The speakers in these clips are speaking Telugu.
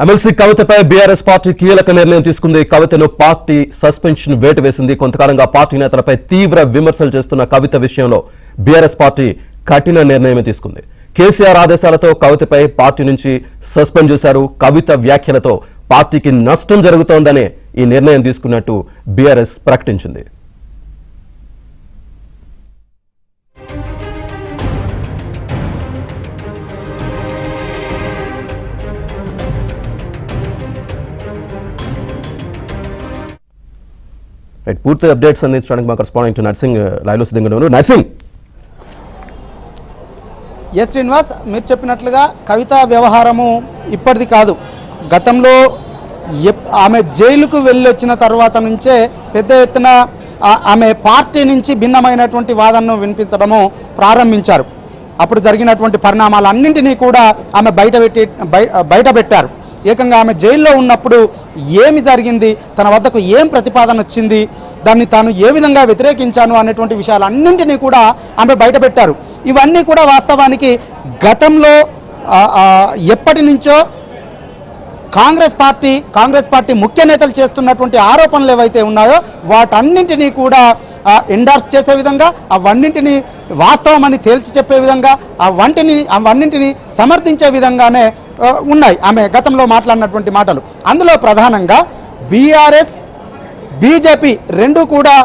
ఎమ్మెల్సీ కవితపై బీఆర్ఎస్ పార్టీ కీలక నిర్ణయం తీసుకుంది. కవితను పార్టీ సస్పెన్షన్ వేటు వేసింది. కొంతకాలంగా పార్టీ నేతలపై తీవ్ర విమర్శలు చేస్తున్న కవిత విషయంలో బీఆర్ఎస్ పార్టీ కఠిన నిర్ణయం తీసుకుంది. కేసీఆర్ ఆదేశాలతో కవితపై పార్టీ నుంచి సస్పెండ్ చేశారు. కవిత వ్యాఖ్యలతో పార్టీకి నష్టం జరుగుతోందనే ఈ నిర్ణయం తీసుకున్నట్టు బీఆర్ఎస్ ప్రకటించింది. పూర్తి అప్డేట్స్ అందించడానికి మా కరెస్పాండెంట్ నర్సింగ్ లైవ్లో సిద్ధంగా ఉన్నారు. నర్సింగ్. ఎస్ శ్రీనివాస్, మీరు చెప్పినట్లుగా కవిత వ్యవహారము ఇప్పటిది కాదు. గతంలో ఆమె జైలుకు వెళ్ళి వచ్చిన తర్వాత నుంచే పెద్ద ఎత్తున ఆమె పార్టీ నుంచి భిన్నమైనటువంటి వాదనను వినిపించడము ప్రారంభించారు. అప్పుడు జరిగినటువంటి పరిణామాలన్నింటినీ కూడా ఆమె బయటపెట్టారు. ఏకంగా ఆమె జైల్లో ఉన్నప్పుడు ఏమి జరిగింది, తన వద్దకు ఏం ప్రతిపాదన వచ్చింది, దాన్ని తాను ఏ విధంగా వ్యతిరేకించాను అనేటువంటి విషయాలన్నింటినీ కూడా ఆమె బయటపెట్టారు. ఇవన్నీ కూడా వాస్తవానికి గతంలో ఎప్పటి నుంచో కాంగ్రెస్ పార్టీ ముఖ్య నేతలు చేస్తున్నటువంటి ఆరోపణలు ఏవైతే ఉన్నాయో వాటన్నింటినీ కూడా ఎండార్స్ చేసే విధంగా, అవన్నింటినీ వాస్తవమని తేల్చి చెప్పే విధంగా, అవన్నింటినీ సమర్థించే విధంగానే ఉన్నాయి ఆమె గతంలో మాట్లాడినటువంటి మాటలు. అందులో ప్రధానంగా బీఆర్ఎస్ బీజేపీ రెండు కూడా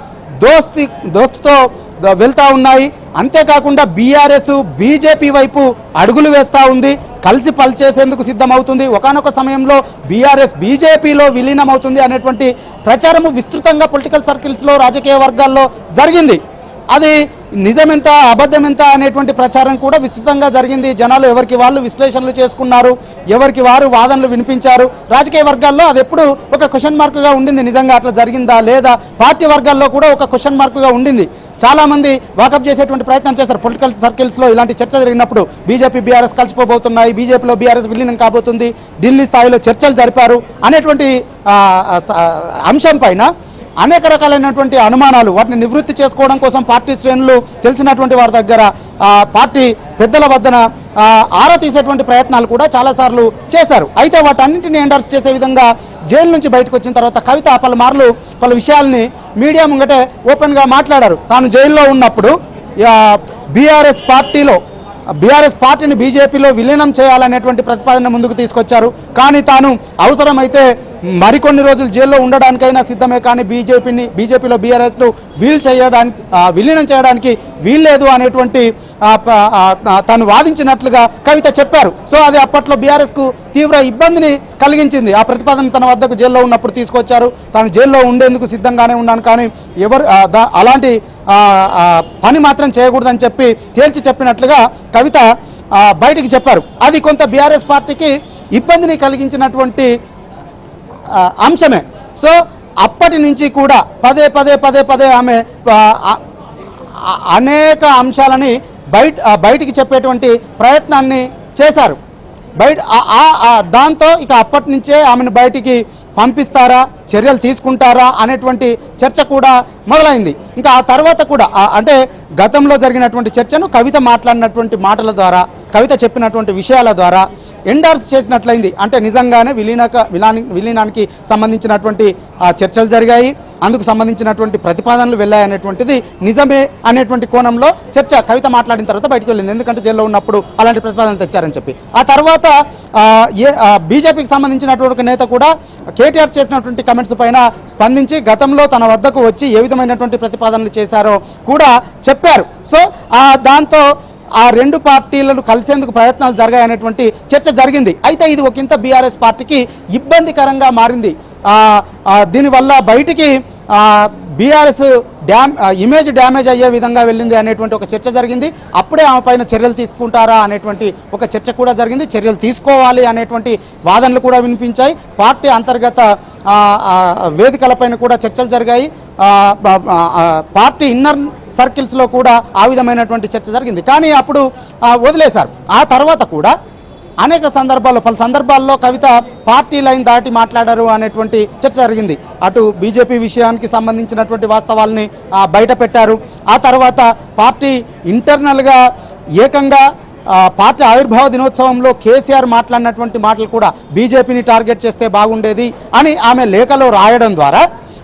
దోస్తుతో వెళ్తూ ఉన్నాయి. అంతేకాకుండా బీఆర్ఎస్ బీజేపీ వైపు అడుగులు వేస్తూ ఉంది, కలిసి పనిచేసేందుకు సిద్ధమవుతుంది, ఒకానొక సమయంలో బీఆర్ఎస్ బీజేపీలో విలీనమవుతుంది అనేటువంటి ప్రచారము విస్తృతంగా పొలిటికల్ సర్కిల్స్లో, రాజకీయ వర్గాల్లో జరిగింది. అది నిజమెంత అబద్ధమెంత అనేటువంటి ప్రచారం కూడా విస్తృతంగా జరిగింది. జనాలు ఎవరికి వాళ్ళు విశ్లేషణలు చేసుకున్నారు, ఎవరికి వారు వాదనలు వినిపించారు. రాజకీయ వర్గాల్లో అది ఎప్పుడు ఒక క్వశ్చన్ మార్కుగా ఉండింది. నిజంగా అట్లా జరిగిందా లేదా? పార్టీ వర్గాల్లో కూడా ఒక క్వశ్చన్ మార్కుగా ఉండింది. చాలామంది వాకప్ చేసేటువంటి ప్రయత్నం చేస్తారు. పొలిటికల్ సర్కిల్స్లో ఇలాంటి చర్చ జరిగినప్పుడు బీజేపీ బీఆర్ఎస్ కలిసిపోబోతున్నాయి, బీజేపీలో బీఆర్ఎస్ విలీనం కాబోతుంది, ఢిల్లీ స్థాయిలో చర్చలు జరిపారు అనేటువంటి అంశం పైన అనేక రకాలైనటువంటి అనుమానాలు, వాటిని నివృత్తి చేసుకోవడం కోసం పార్టీ శ్రేణులు తెలిసినటువంటి వారి దగ్గర పార్టీ పెద్దల వద్దన ఆరా తీసేటువంటి ప్రయత్నాలు కూడా చాలాసార్లు చేశారు. అయితే వాటన్నింటినీ ఎండార్స్ చేసే విధంగా జైలు నుంచి బయటకు వచ్చిన తర్వాత కవిత పలు విషయాల్ని మీడియా ముంగటే ఓపెన్గా మాట్లాడారు. తాను జైల్లో ఉన్నప్పుడు బీఆర్ఎస్ పార్టీని బీజేపీలో విలీనం చేయాలనేటువంటి ప్రతిపాదన ముందుకు తీసుకొచ్చారు. కానీ తాను అవసరమైతే మరికొన్ని రోజులు జైల్లో ఉండడానికైనా సిద్ధమే, కానీ బీజేపీలో బీఆర్ఎస్ను విలీనం చేయడానికి వీల్లేదు అనేటువంటి తాను వాదించినట్లుగా కవిత చెప్పారు. సో అది అప్పట్లో బీఆర్ఎస్కు తీవ్ర ఇబ్బందిని కలిగించింది. ఆ ప్రతిపాదన తన వద్దకు జైల్లో ఉన్నప్పుడు తీసుకొచ్చారు. తాను జైల్లో ఉండేందుకు సిద్ధంగానే ఉన్నాను, కానీ అలాంటి పని మాత్రం చేయకూడదని చెప్పి తేల్చి చెప్పినట్లుగా కవిత బయటికి చెప్పారు. అది కొంత బీఆర్ఎస్ పార్టీకి ఇబ్బందిని కలిగించినటువంటి అంశమే. సో అప్పటి నుంచి కూడా పదే ఆమె అనేక అంశాలని బయటికి చెప్పేటువంటి ప్రయత్నాన్ని చేశారు. దాంతో ఇక అప్పటి నుంచే ఆమెను బయటికి పంపిస్తారా, చర్యలు తీసుకుంటారా అనేటువంటి చర్చ కూడా మొదలైంది. ఇంకా ఆ తర్వాత కూడా అంటే గతంలో జరిగినటువంటి చర్చను కవిత మాట్లాడినటువంటి మాటల ద్వారా, కవిత చెప్పినటువంటి విషయాల ద్వారా ఎండార్స్ చేసినట్లయింది. అంటే నిజంగానే విలీనానికి సంబంధించినటువంటి చర్చలు జరిగాయి, అందుకు సంబంధించినటువంటి ప్రతిపాదనలు వెళ్ళాయనేటువంటిది నిజమే అనేటువంటి కోణంలో చర్చ కవిత మాట్లాడిన తర్వాత బయటకు వెళ్ళింది. ఎందుకంటే జైల్లో ఉన్నప్పుడు అలాంటి ప్రతిపాదనలు తెచ్చారని చెప్పి. ఆ తర్వాత బీజేపీకి సంబంధించినటువంటి నేత కూడా కేటీఆర్ చేసినటువంటి కమెంట్స్ పైన స్పందించి గతంలో తన వద్దకు వచ్చి ఏ విధమైనటువంటి ప్రతిపాదనలు చేశారో కూడా చెప్పారు. సో దాంతో ఆ రెండు పార్టీలను కలిసేందుకు ప్రయత్నాలు జరిగాయనేటువంటి చర్చ జరిగింది. అయితే ఇది ఒకంత బీఆర్ఎస్ పార్టీకి ఇబ్బందికరంగా మారింది. దీనివల్ల బయటికి బీఆర్ఎస్ ఇమేజ్ డ్యామేజ్ అయ్యే విధంగా వెళ్ళింది అనేటువంటి ఒక చర్చ జరిగింది. అప్పుడే ఆమె పైన చర్యలు తీసుకుంటారా అనేటువంటి ఒక చర్చ కూడా జరిగింది. చర్యలు తీసుకోవాలి అనేటువంటి వాదనలు కూడా వినిపించాయి. పార్టీ అంతర్గత వేదికలపైన కూడా చర్చలు జరిగాయి. పార్టీ ఇన్నర్ సర్కిల్స్లో కూడా ఆ విధమైనటువంటి చర్చ జరిగింది. కానీ అప్పుడు వదిలేశారు. ఆ తర్వాత కూడా అనేక పలు సందర్భాల్లో కవిత పార్టీ లైన్ దాటి మాట్లాడారు అనేటువంటి చర్చ జరిగింది. అటు బీజేపీ విషయానికి సంబంధించినటువంటి వాస్తవాల్ని బయట పెట్టారు. ఆ తర్వాత పార్టీ ఇంటర్నల్గా ఏకంగా పార్టీ ఆవిర్భావ దినోత్సవంలో కేసీఆర్ మాట్లాడినటువంటి మాటలు కూడా బీజేపీని టార్గెట్ చేస్తే బాగుండేది అని ఆమె లేఖలో రాయడం ద్వారా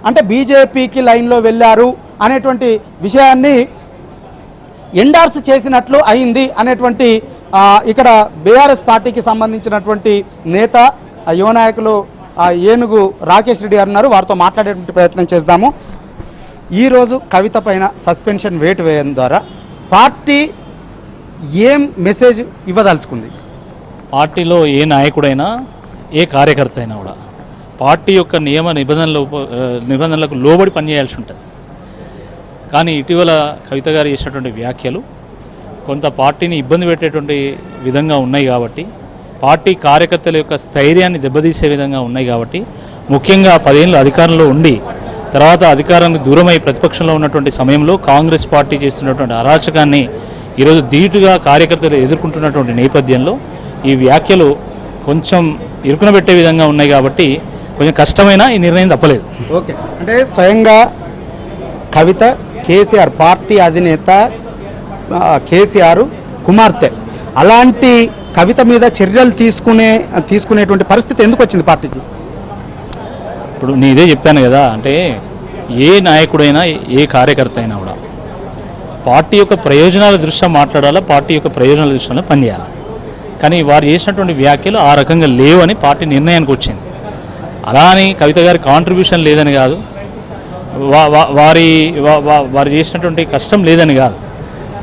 అంటే బీజేపీకి లైన్లో వెళ్ళారు అనేటువంటి విషయాన్ని ఎండార్స్ చేసినట్లు అయింది అనేటువంటి ఇక్కడ బీఆర్ఎస్ పార్టీకి సంబంధించినటువంటి నేత యువ నాయకులు ఏనుగు రాకేష్ రెడ్డి గారు ఉన్నారు. వారితో మాట్లాడేటువంటి ప్రయత్నం చేద్దాము. ఈరోజు కవిత పైన సస్పెన్షన్ వేటు వేయడం ద్వారా పార్టీ ఏం మెసేజ్ ఇవ్వదలుచుకుంది? పార్టీలో ఏ నాయకుడైనా ఏ కార్యకర్త అయినా కూడా పార్టీ యొక్క నియమ నిబంధనలకు లోబడి పనిచేయాల్సి ఉంటుంది. కానీ ఇటీవల కవిత గారు చేసినటువంటి వ్యాఖ్యలు కొంత పార్టీని ఇబ్బంది పెట్టేటువంటి విధంగా ఉన్నాయి కాబట్టి, పార్టీ కార్యకర్తల యొక్క స్థైర్యాన్ని దెబ్బతీసే విధంగా ఉన్నాయి కాబట్టి, ముఖ్యంగా 10 ఏళ్ళు అధికారంలో ఉండి తర్వాత అధికారానికి దూరమై ప్రతిపక్షంలో ఉన్నటువంటి సమయంలో కాంగ్రెస్ పార్టీ చేస్తున్నటువంటి అరాచకాన్ని ఈరోజు ధీటుగా కార్యకర్తలు ఎదుర్కొంటున్నటువంటి నేపథ్యంలో ఈ వ్యాఖ్యలు కొంచెం ఇరుకున పెట్టే విధంగా ఉన్నాయి కాబట్టి కొంచెం కష్టమైన ఈ నిర్ణయం తప్పలేదు. ఓకే, అంటే స్వయంగా కవిత కేసీఆర్ పార్టీ అధినేత కేసీఆర్ కుమార్తె, అలాంటి కవిత మీద చర్యలు తీసుకునేటువంటి పరిస్థితి ఎందుకు వచ్చింది పార్టీకి? ఇప్పుడు నేను ఇదే చెప్పాను కదా, అంటే ఏ నాయకుడైనా ఏ కార్యకర్త అయినా కూడా పార్టీ యొక్క ప్రయోజనాల దృష్ట్యా మాట్లాడాలా, పార్టీ యొక్క ప్రయోజనాల దృష్ట్యానే పనిచేయాలి. కానీ వారు చేసినటువంటి వ్యాఖ్యలు ఆ రకంగా లేవని పార్టీ నిర్ణయానికి వచ్చింది. అలా అని కవిత గారి కాంట్రిబ్యూషన్ లేదని కాదు, వారు చేసినటువంటి కష్టం లేదని కాదు.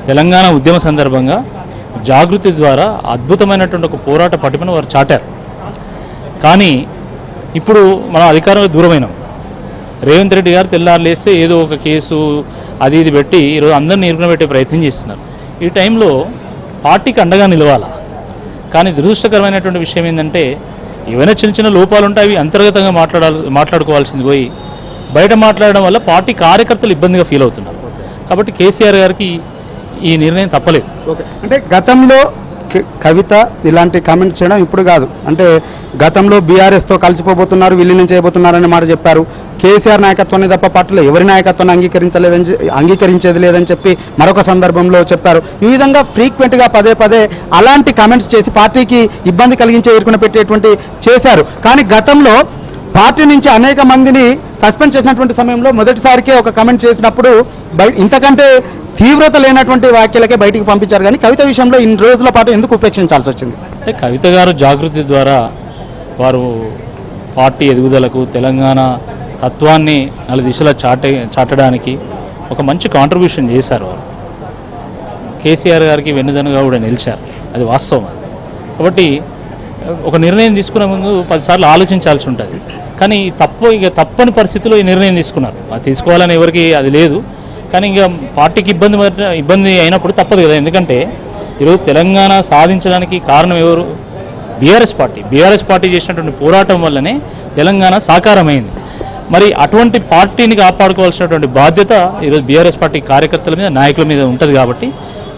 తెలంగాణ ఉద్యమ సందర్భంగా జాగృతి ద్వారా అద్భుతమైనటువంటి ఒక పోరాట పటిమను వారు చాటారు. కానీ ఇప్పుడు మనం అధికారంలో దూరమైనాం. రేవంత్ రెడ్డి గారు తెల్లారు లేస్తే ఏదో ఒక కేసు అది ఇది పెట్టి ఈరోజు అందరినీ ఇరుకున పెట్టే ప్రయత్నం చేస్తున్నారు. ఈ టైంలో పార్టీకి అండగా నిలవాలా. కానీ దురదృష్టకరమైనటువంటి విషయం ఏంటంటే ఏవైనా చిన్న చిన్న లోపాలు ఉంటాయి, అవి అంతర్గతంగా మాట్లాడుకోవాల్సింది పోయి బయట మాట్లాడడం వల్ల పార్టీ కార్యకర్తలు ఇబ్బందిగా ఫీల్ అవుతున్నారు. కాబట్టి కేసీఆర్ గారికి ఈ నిర్ణయం తప్పలేదు. ఓకే, అంటే గతంలో కవిత ఇలాంటి కామెంట్స్ చేయడం ఇప్పుడు కాదు, అంటే గతంలో బీఆర్ఎస్తో కలిసిపోబోతున్నారు, విలీనం చేయబోతున్నారనే మాట చెప్పారు. కేసీఆర్ నాయకత్వాన్ని తప్ప పార్టీలో ఎవరి నాయకత్వాన్ని అంగీకరించేది లేదని చెప్పి మరొక సందర్భంలో చెప్పారు. ఈ విధంగా ఫ్రీక్వెంట్గా పదే అలాంటి కామెంట్స్ చేసి పార్టీకి ఇబ్బంది కలిగించే ఇరుకున పెట్టేటువంటి చేశారు. కానీ గతంలో పార్టీ నుంచి అనేక మందిని సస్పెండ్ చేసినటువంటి సమయంలో మొదటిసారికే ఒక కామెంట్ చేసినప్పుడు ఇంతకంటే తీవ్రత లేనటువంటి వ్యాఖ్యలకే బయటికి పంపించారు. కానీ కవిత విషయంలో ఇన్ని రోజుల పాటు ఎందుకు ఉపేక్షించాల్సి వచ్చింది? అంటే కవిత గారు జాగృతి ద్వారా వారు పార్టీ ఎదుగుదలకు, తెలంగాణ తత్వాన్ని 4 దిశలా చాటడానికి ఒక మంచి కాంట్రిబ్యూషన్ చేశారు. వారు కేసీఆర్ గారికి వెన్నుదన్నుగా కూడా నిలిచారు, అది వాస్తవం. కాబట్టి ఒక నిర్ణయం తీసుకునే ముందు 10 సార్లు ఆలోచించాల్సి ఉంటుంది. కానీ తప్పని పరిస్థితిలో ఈ నిర్ణయం తీసుకున్నారు. అది తీసుకోవాలని ఎవరికి అది లేదు. కానీ ఇక పార్టీకి ఇబ్బంది అయినప్పుడు తప్పదు కదా. ఎందుకంటే ఈరోజు తెలంగాణ సాధించడానికి కారణం ఎవరు? బీఆర్ఎస్ పార్టీ చేసినటువంటి పోరాటం వల్లనే తెలంగాణ సాకారమైంది. మరి అటువంటి పార్టీని కాపాడుకోవాల్సినటువంటి బాధ్యత ఈరోజు బీఆర్ఎస్ పార్టీ కార్యకర్తల మీద, నాయకుల మీద ఉంటుంది. కాబట్టి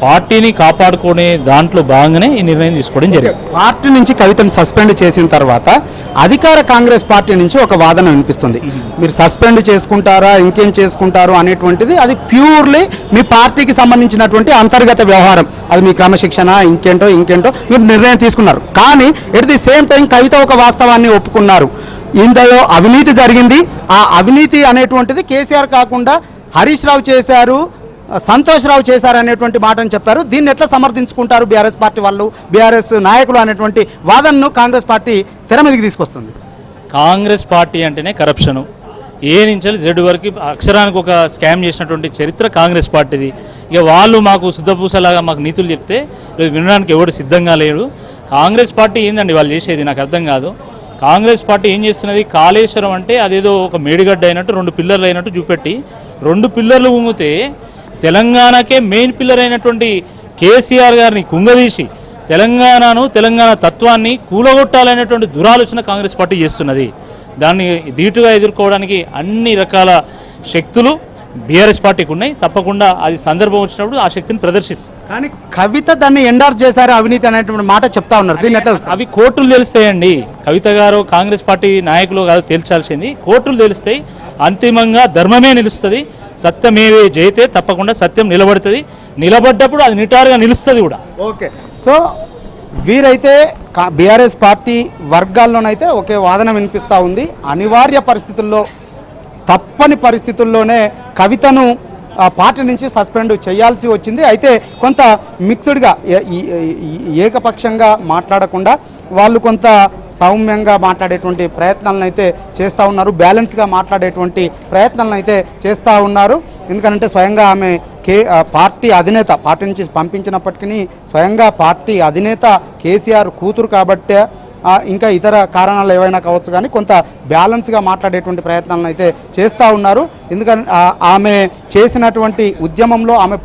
పార్టీని కాపాడుకునే దాంట్లో భాగంగానే ఈ నిర్ణయం తీసుకోవడం జరిగింది. పార్టీ నుంచి కవితను సస్పెండ్ చేసిన తర్వాత అధికార కాంగ్రెస్ పార్టీ నుంచి ఒక వాదన వినిపిస్తుంది. మీరు సస్పెండ్ చేసుకుంటారా, ఇంకేం చేసుకుంటారు అనేటువంటిది అది ప్యూర్లీ మీ పార్టీకి సంబంధించినటువంటి అంతర్గత వ్యవహారం. అది మీ క్రమశిక్షణ ఇంకేంటో మీరు నిర్ణయం తీసుకున్నారు. కానీ ఎట్ ది సేమ్ టైం కవిత ఒక వాస్తవాన్ని ఒప్పుకున్నారు. ఇందులో అవినీతి జరిగింది. ఆ అవినీతి అనేటువంటిది కేసీఆర్ కాకుండా హరీష్ రావు చేశారు, సంతోష్ రావు చేశారు అనేటువంటి మాటని చెప్పారు. దీన్ని ఎట్లా సమర్థించుకుంటారు బీఆర్ఎస్ పార్టీ వాళ్ళు, బీఆర్ఎస్ నాయకులు అనేటువంటి వాదనను కాంగ్రెస్ పార్టీ తెర మీదకి తీసుకొస్తుంది? కాంగ్రెస్ పార్టీ అంటేనే కరప్షను, ఏ నుంచి జెడ్ వరకు అక్షరానికి ఒక స్కామ్ చేసినటువంటి చరిత్ర కాంగ్రెస్ పార్టీది. ఇక వాళ్ళు మాకు శుద్ధపూసలాగా మాకు నీతులు చెప్తే వినడానికి ఎవరు సిద్ధంగా లేరు. కాంగ్రెస్ పార్టీ ఏందండి వాళ్ళు చేసేది? నాకు అర్థం కాదు. కాంగ్రెస్ పార్టీ ఏం చేస్తున్నది? కాళేశ్వరం అంటే అదేదో ఒక మేడిగడ్డ అయినట్టు, 2 పిల్లర్లు అయినట్టు చూపెట్టి 2 పిల్లర్లు ఊగితే తెలంగాణకే మెయిన్ పిల్లర్ అయినటువంటి కేసీఆర్ గారిని కుంగదీసి తెలంగాణ తత్వాన్ని కూలగొట్టాలనేటువంటి దురాలోచన కాంగ్రెస్ పార్టీ చేస్తున్నది. దాన్ని ధీటుగా ఎదుర్కోవడానికి అన్ని రకాల శక్తులు బీఆర్ఎస్ పార్టీకి ఉన్నాయి. తప్పకుండా అది సందర్భం వచ్చినప్పుడు ఆ శక్తిని ప్రదర్శిస్తారు. కానీ కవిత దాన్ని ఎండార్స్ చేశారు అవినీతి అనేటువంటి మాట చెప్తా ఉన్నారు. దీన్ని ఎట్లా? అవి కోర్టులు తెలుస్తాయండి. కవిత గారు కాంగ్రెస్ పార్టీ నాయకులు కాదు తేల్చాల్సింది, కోర్టులు తెలుస్తాయి. అంతిమంగా ధర్మమే నిలుస్తుంది. సత్యమేవే జయితే, తప్పకుండా సత్యం నిలబడుతుంది. నిలబడ్డప్పుడు అది నిటారుగా నిలుస్తుంది కూడా. ఓకే, సో వీరైతే బీఆర్ఎస్ పార్టీ వర్గాల్లోనైతే ఒకే వాదన వినిపిస్తూ ఉంది. అనివార్య పరిస్థితుల్లో, తప్పని పరిస్థితుల్లోనే కవితను పార్టీ నుంచి సస్పెండ్ చేయాల్సి వచ్చింది. అయితే కొంత మిక్స్డ్గా, ఏకపక్షంగా మాట్లాడకుండా వాళ్ళు కొంత సౌమ్యంగా మాట్లాడేటువంటి ప్రయత్నాలను అయితే చేస్తూ ఉన్నారు, బ్యాలెన్స్గా మాట్లాడేటువంటి ప్రయత్నాలను అయితే చేస్తూ ఉన్నారు. ఎందుకంటే స్వయంగా ఆమె పార్టీ అధినేత, పార్టీ నుంచి పంపించినప్పటికీ స్వయంగా పార్టీ అధినేత కేసీఆర్ కూతురు కాబట్టే, ఇంకా ఇతర కారణాలు ఏవైనా కావచ్చు, కానీ కొంత బ్యాలెన్స్గా మాట్లాడేటువంటి ప్రయత్నాలను అయితే చేస్తూ ఉన్నారు. ఎందుకంటే ఆమె చేసినటువంటి ఉద్యమంలో ఆమె